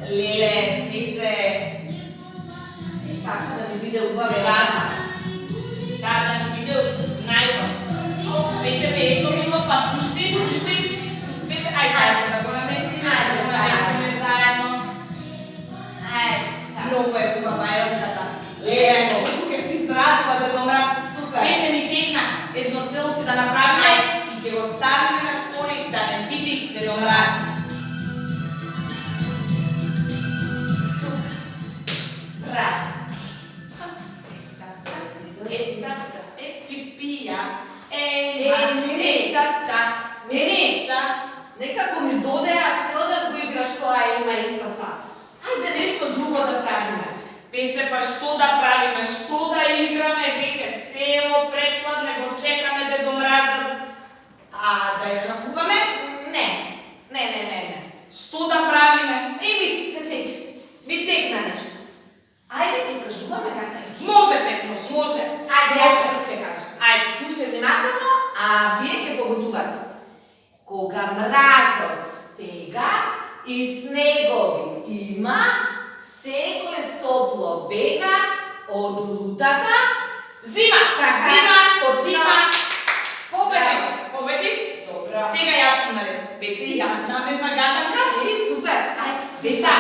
Lele, Pice. Tako da mi vide ubave. Da mi vide najbolj. Pice mi je to bilo, pa pušti. Pice, aj zajedno da go namestimo. Namestime zajedno. Mnogo je ubava, jel tata? Lele, ker si izradila da dobra. Super. Pice mi tekna jedno selfie da napravime i će go stavimo na story da ne vidi Dedo Mraz. Nekako mi zdodeja, cijel dan ko igraš koja ima Isasa. Ajde nešto drugo da pravime. Pece, pa što da pravime, što da igrame, veke celo predklad, nego čekame Dedo Mraz da je napuvame? Ne. Što da pravime? I mi se seti, mi tekna nešto. Ajde, ti kažuvame Katarki. Može, Petro, može. Ajde, ja še te kažem. Ajde. Slušaj vнимателно, a вие ќе поготувате. Кога мразот стега и снегови има, секој в топло бега од лутата зима. Така, Зима, точно. Победим. Добро. Сега јас сум наред. Пece, јас знам една гаданка. Супер. Ајде, Веша,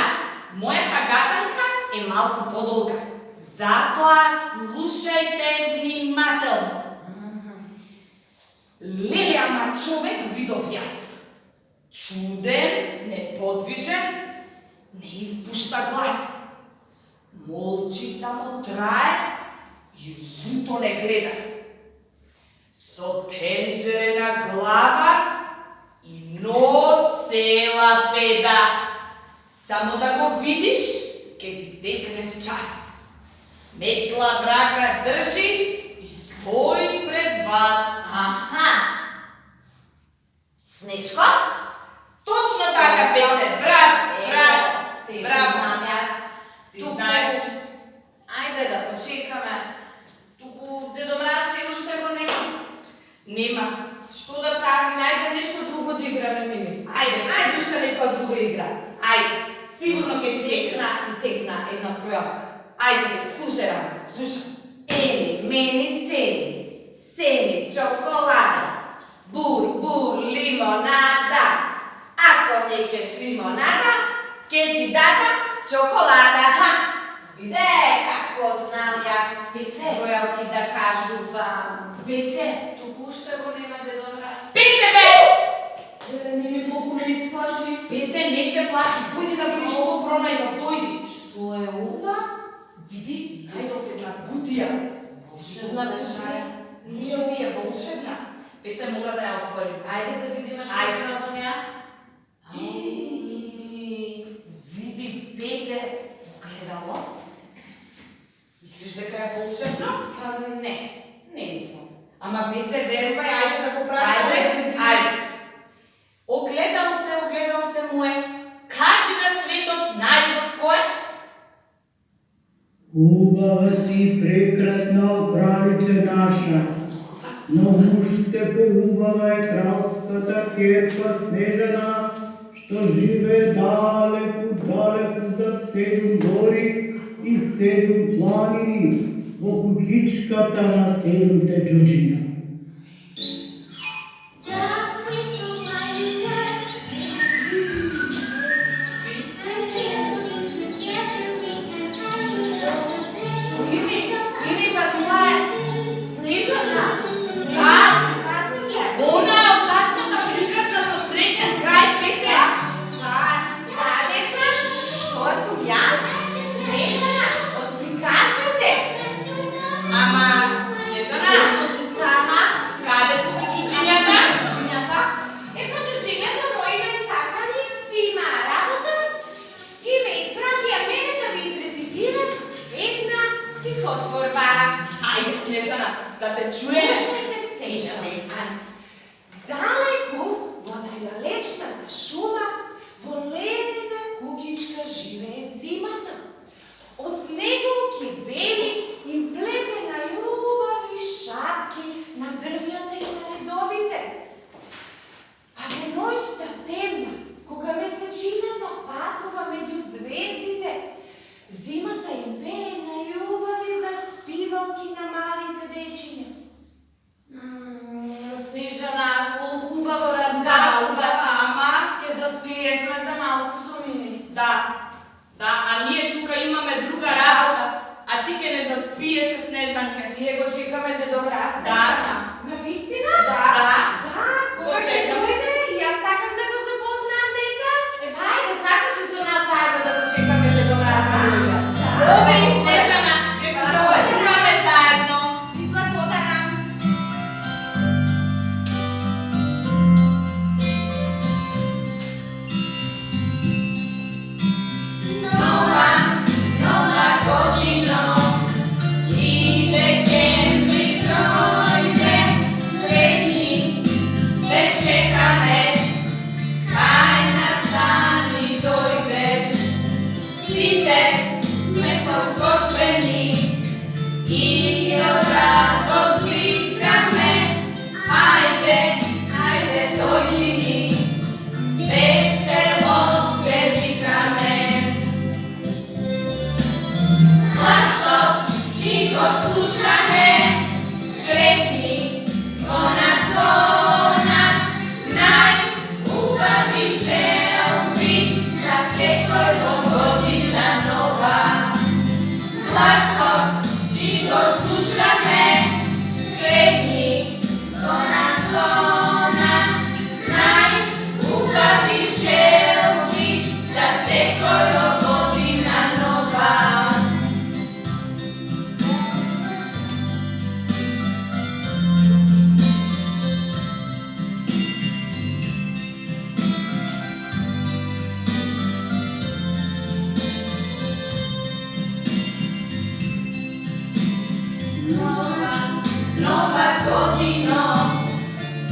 мојата гаданка е малку подолга. Затоа слушајте внимателно. Леле, ама човек видов јас. Чуден, неподвижен, не испушта глас. Молчи само трае и луто не гледа. Со тенџерена глава и нос цела педа. Само да го видиш, ке ти текне в час. Метла в рака држи и стои пред вас. Аха. Снежко? Точно така, Пете, браво. Знам јас. Си знаеш. Ајде да почекаме. Туку Дедо Мраз се уште го нема. Нема. Што да правиме? Ајде нешто друго да играме, Мими. Ајде уште некоја друга игра. Ајде, сигурно ке ти текна. Текна една пројавка. Ајде, Пете, Слушај, Рано. слушам. Ени, мени, сени, чоколада. Бур, лимонада. Ако не кеш лимонада, ке ти дада чоколада. Биде, како знам јас, Пеце, ројалки да кажувам. Пеце, туку уште го нема Дедо Мраз. Пете, бе! Еле, Мими, колку не исплаши. Пете, не се плаши, појди да видиш што пронајдов, дојди. Што е ова? Види, најдов една кутија. Волшебна кутија? Може би е волшебна. Пете, мора да ја отворим. Ајде да видиме што Ајде. има во неа. Види, Пете, огледало. Мислиш дека е волшебно? Не мислам. Ама Пете, верувај, ајде да го прашаме. Ајде, видиме. Ајде. Огледалце мое, кажи на светот најубав кој? Убава си, прекрасна кралице наша, но уште поубава е кралската керка Снежана, што живее далеку за 7 гори и 7 планини во куќичката на 7 џуџина. Мими, па тоа е Снежана. Празник е. Она е од ташната приказна со среќен крај, Пете. Да, деца, тоа сум јас, Снежана, од приказните. Ама, Снежана, Што си сама? каде ти се џуџињата? Џуџињата? Па џуџињата мои ме сакани, си имаа работа и ме испратија мене да ви изрецитирам една стихотворба. Ајде, Снежана, да те чуеме. Слушайте се. Сега, деца. ајде. Далеку во најдалечната шума, во ледена кукичка живее зимата. Од снеголки бели им плете најубави шапки на дрвјата и на редовите. А во ноќта темна, кога месечината патува меѓу звездите, зимата им пее најубави заспивалки на малите дечиња. Снежана, колку убаво разкажуваш. Ама, Ке заспиевме за малку сумини. да, а ние тука имаме друга работа, а ти ке не заспиеше, Снежанке. Ние го чекаме да добра Снежана. Навистина? Да. Да, кога Го ќе чекаме. дојде, јас сакам да го запознам, деца. Ајде, сакаш ли со нас заедно да го чекаме да добра Снежана? Обели, Снежана, ке се заобикаме заедно. Ви благодарам. Nova godina, i decembri trojde, sretni, te čekame, kaj nas dani dojdeš. Svite sme pogotveni, i od radost blikame, ajde dojdi mi, veselo te vikame. Glasov tiho slušame, sretni zvona, najubavi želbi, da svjetlo godina nova. Glasov tiho slušame, sretni zvona, najubavi želbi, da svjetlo godina nova. Nova godino,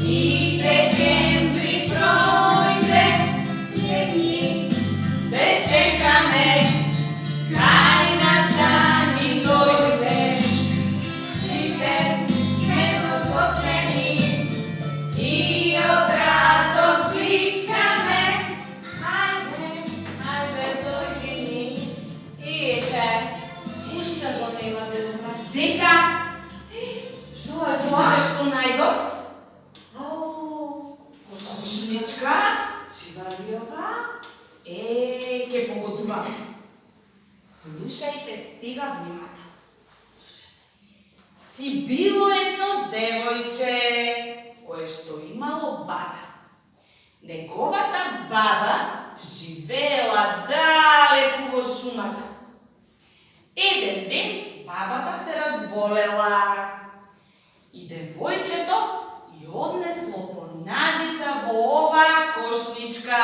i decembri projde, sretni, te čekame, kaj nas dani dojdeš. Svite sme pogotveni, i od radost blikame, ajde dojdi mi. Idete, уште го немате добра. Деца, Што е знаеш што најдов? Ау, Кошничка. Чивалиова? Ке погодуваме. Слушајте сега внимателно. Си било едно девојче кое што имало баба. Неговата баба живеела далеку во шумата. Еден ден бабата се разболела и девојчето ја однесло понадица во оваа кошничка.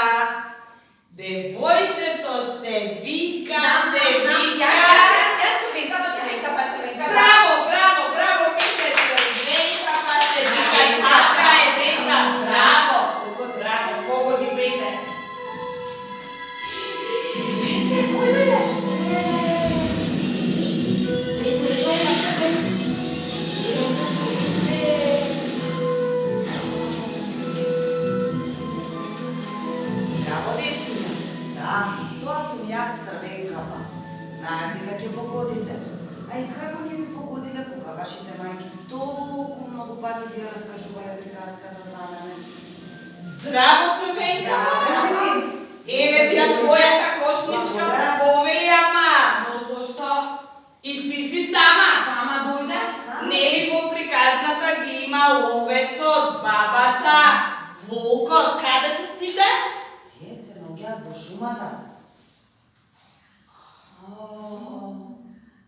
Девојчето се вика, Браво, пите црвенка, па се вика, така е, деца, браво, погоди, Пете. Пете, кој дојде? Пете, Здраво, дечиња. Да, тоа сум јас, Црвенкава. Знаем дека ќе погодите. А и како не ми погодиле кога вашите мајки толку многу пати ви ја раскажувале приказката за мене? Здраво, Црвенка! Еве ти ја твојата кошничка повели, ама. Но зошто? И ти си сама. Сама дојде? Нели во приказната ги има ловецот, бабата, волкот, каде се сите? Тие се наоѓаат во шумата.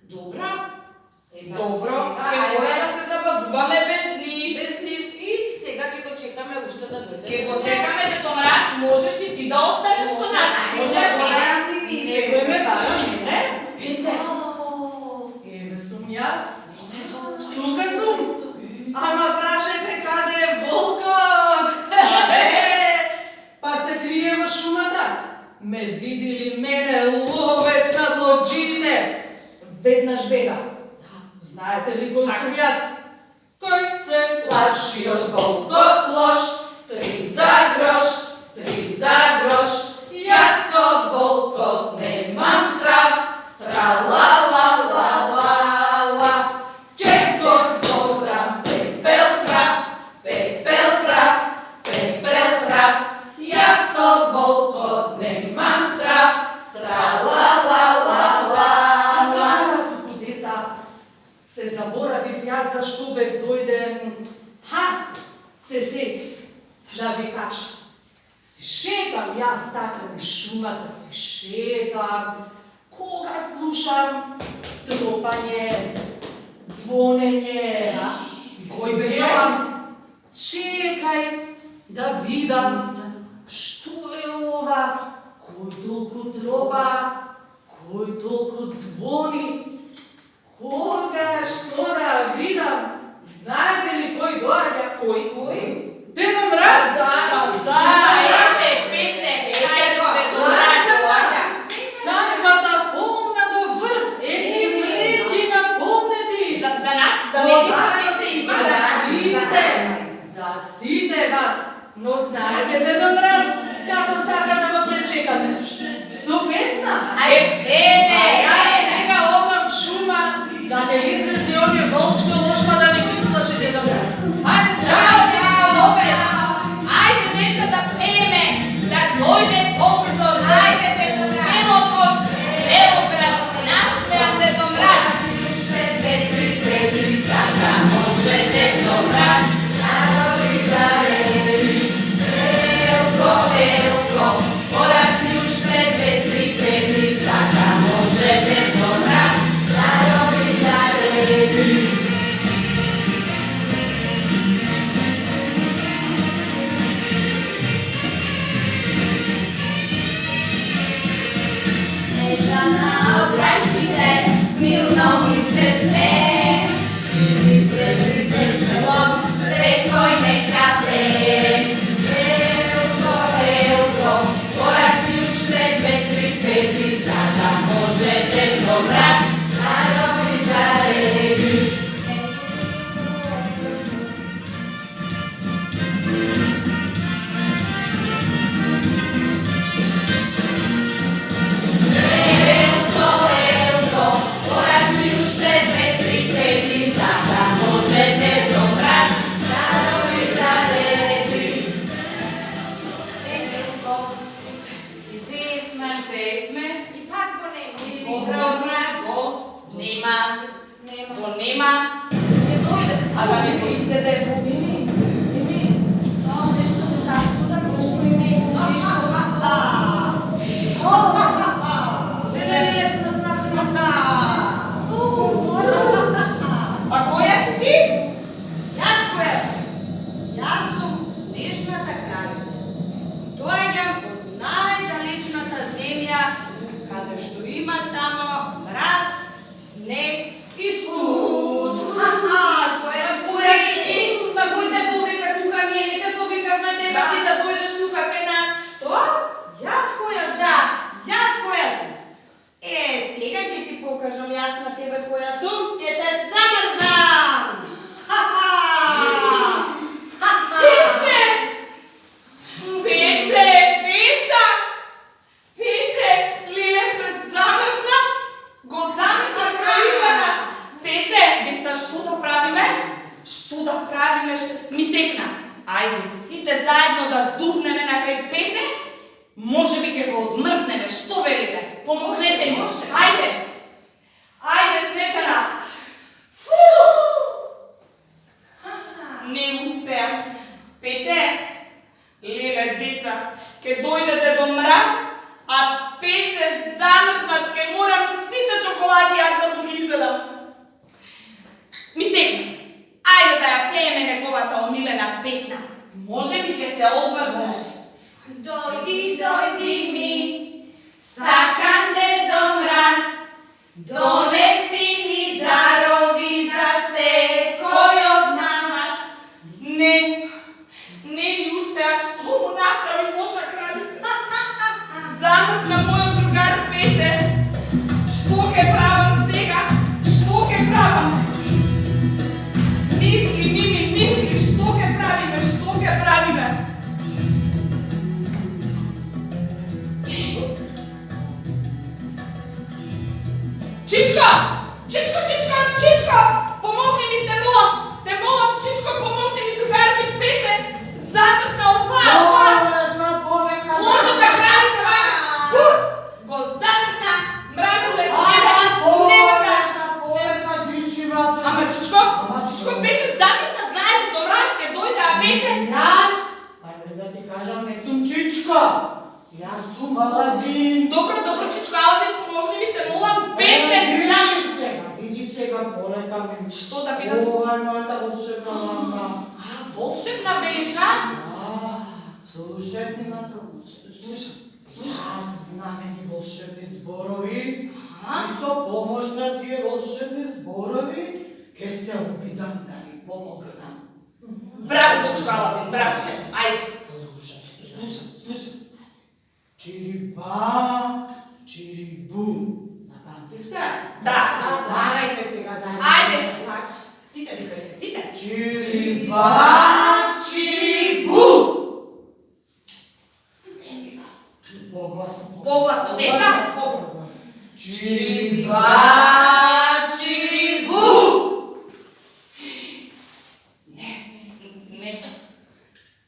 Добро. Добро, ке мора да се забавуваме без нив. Без нив и сега ќе го чекаме уште да дојде. Ке го чекаме, Дедо Мраз, можеш и ти да останеш со нас. Можеш и Некој ме бара мене? Пете. Еве сум јас. Тука сум. Ама прашајте не видели мене ловец над ловджиите? Веднаш бега. Знаете ли кој сум јас? Кој се плаши од колкот лош, 3 за грош, 3 за грош. Јас од волкот немам страх, тра-ла-ла-ла-ла-ла. Ќе го зборам пепел прав, пепел прав, пепел прав. Јас од волкот немам страх, тра-ла-ла-ла-ла-ла. Туку деца, се заборавив јас зашто бев дојден. Се сетив да ви кажам. Се шетам јас така низ шумата, се шетам. Кога слушам тропање, звонење, кој беше? Чекај да видам што е ова, кој толку тропа, кој толку звони. Кога што да видам, знаете ли кој доаѓа? Кој? Дедо Мраз! Санката полна до врв, едни вреќи наполнети. За нас, за За сите вас. Но знаете, Дедо Мраз, како сака да го пречекате? Со песна? Јас сега одам в шума да не излезе оние волчко лошма да не го исплаши Дедо Мраз. Ајде, Чао, дечко ловец! Ајде, деца, да пееме, да дојде побрзо. Ајде, Дедо Мраз! Ево, брат, наспеам Дедо Мраз. Сака може Дедо Мраз, нарови дарели. Елко, елко, порасни уште 2-3 педри. Сака може Дедо Мраз, нарови дарели. Снежана обрајките, милно ми се смее, и ми прели весело, секој нека пее. Елко, елко, порасни уште 2-3 педри, за да може Дедо Мраз, нарови дарели. Елко, елко, порасни уште 2-3 педри, за да може Дедо Мраз, нарови дарели. Пеевме, И пак го нема. го нема, Не дојде. а да не го изеде во Нешто не застуда, нешто ми Леле, се назнавте. А која си ти? Јас која сум? Јас сум снежната кралица. Доаѓам од најдалечната земја, каде што има само мраз, снег и суд. Што е Поради ти, па кој те повика тука, ние не те повикавме тебе, ти да дојдеш тука кај нас. Што? Јас која сум? Да. Јас која сум? Сега ќе ти покажам јас на тебе која сум, ќе те замрзнам! Пице! Лиле се замрзна, го замрзна кралицата. Пеце, деца, што да правиме? Што да правиме? Ми текна. Ајде, сите заедно да дувнеме на кај Пеце, може би ќе го одмрзнеме. Што велите? Помогнете ми. Ајде! Ајде, Снежана! Фу! Не успеам. Пеце, леле, деца, ќе дојде Дедо Мраз, а Пеце замрзнат, ќе морам сите чоколади јас да му ги изедам. Ми текна. Ајде да ја пееме неговата омилена песна. Може би ќе се одмрзнеш. Дојди, дојди ми, сакам Дедо Мраз, донеси ми дарови за секој од нас. Не ми успеа, што му направи лоша кралица. Замрзна Јас сум Аладин. Добро, чичко Аладин, помогни ми те, молам, Пеце, сам. Види сега, полека ми. Што да видам? Ова е мојата волшебна лампа. Волшебна велиш, а? Слушај внимателно. Слушам. Аз знам едни волшебни зборови. А? И со помош на тие волшебни зборови, ке се обидам да ви помогнам. Браво, чичко Аладин, браво. Ајде. Слушам. Чириба, чирибу. Запамтивте? Да. Ајде сега заедно. Ајде, сите викајте, сите. Чириба, чирибу. Погласно. Погласно, деца, погласно. Чириба, чирибу. Не.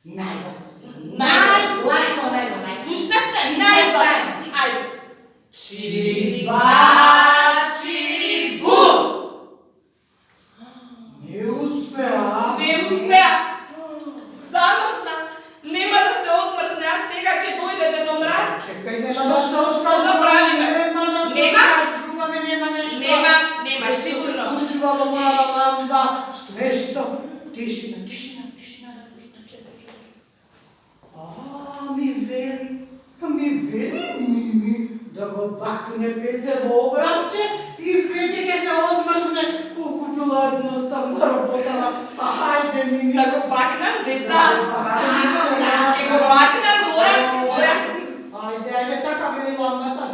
Најгласно. Слушнахте? Најгласно. Ајде. Чириба, чирибу. Не успеа. Не успеа. Замрсна. Нема да се одмрсне, а сега ќе дојдете до мраз. Чекај, нема Што да да правиме? Нема? Нема, сигурно. Случувало моја лампа. Нешто. Тишина да слушам, чекај. Ми вели Мими да го бакне Пеце во обратче и Пеце ќе се одмрзне. Колку била едноставна работава. Хајде, Мими. Да го бакнам, деца. Ќе го Ќе бакнам, мора. Ајде, така вели лампата.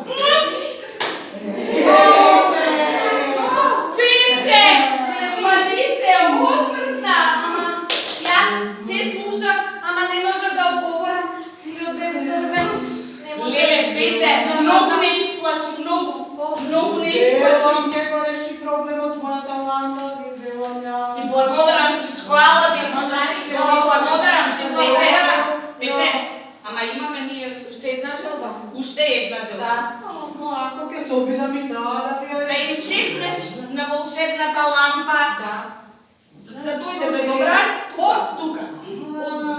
Пице! Па ти се одмрсна. Јас се слушав, ама не можев да одговорам. Целиот бев здрвен. Не можев. Леле, Пице, многу не исплаши, многу не исплаши. Велам ќе го реши проблемот мојата лампа, ви велам ја. Ти благодарам, чичко Аладин. Ти благодарам, Пице. Ама имаме ние Уште една желба. уште една желба. Да. Ако ќе се обидам и таа да ви ја Да ја шепнеш на волшебната лампа, Да. да дојдете до мраз, од тука.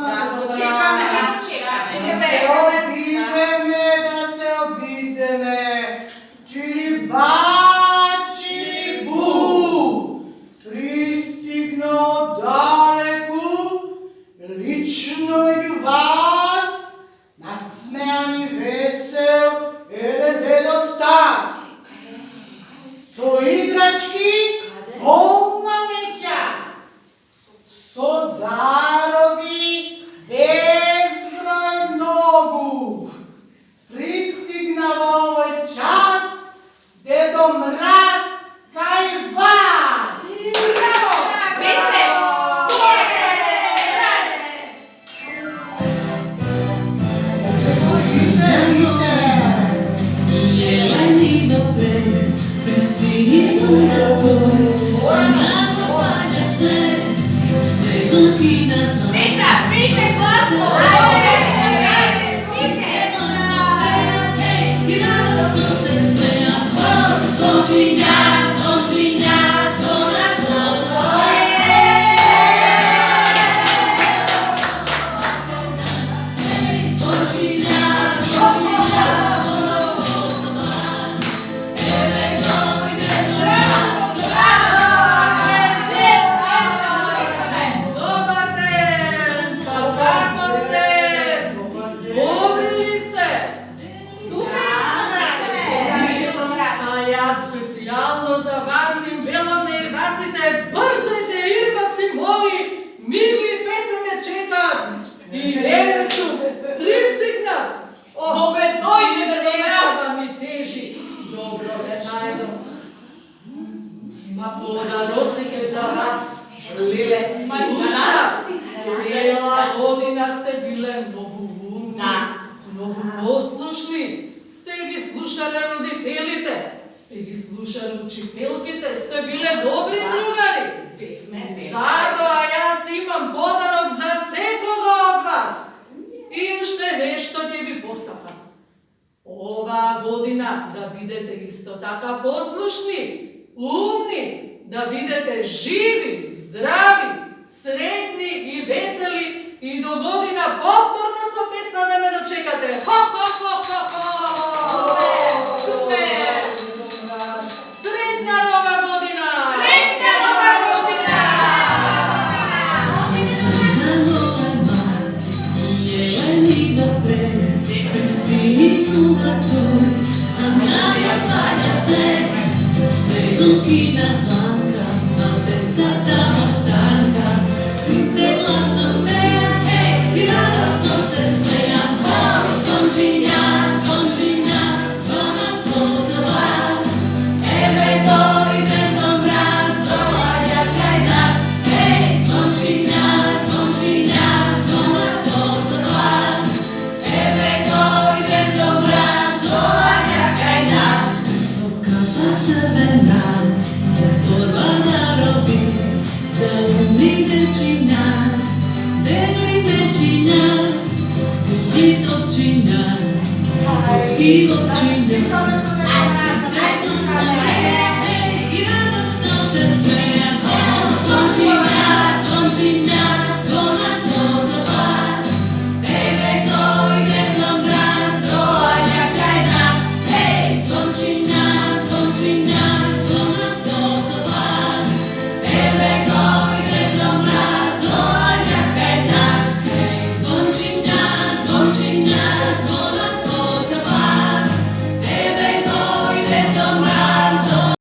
Да, го чекаме, да го чекаме. Да се обидеме. Чириба, чирибу. Пристигна далеку, лично меѓу вас, насмеани весел, еден дедо стар. Со играчки, полна веќа. Со дарови, безброј многу. Пристигна во овој час, дедо Мраз кај вас. Браво! Пице! Деца, пийте гласно! Добар ден! Како сте? Добри ли сте? А јас специјално за вас им велам на ирбасите, брзајте ирбаси мои, Мими и Пеце ме чекат. И еве су, пристигнат. Добре дојдете до мраз. Ова ми тежи. Добро ве најдов. Има подароците за вас. Лиле, Слушна, цела година сте биле многу умни, Да. многу послушни. Сте ги слушале родителите, сте ги слушале учителките, сте биле добри другари. Затоа јас имам подарок за секого од вас. И уште нешто ќе ви посакам. Оваа година да бидете исто така послушни, умни, да бидете живи, здрави,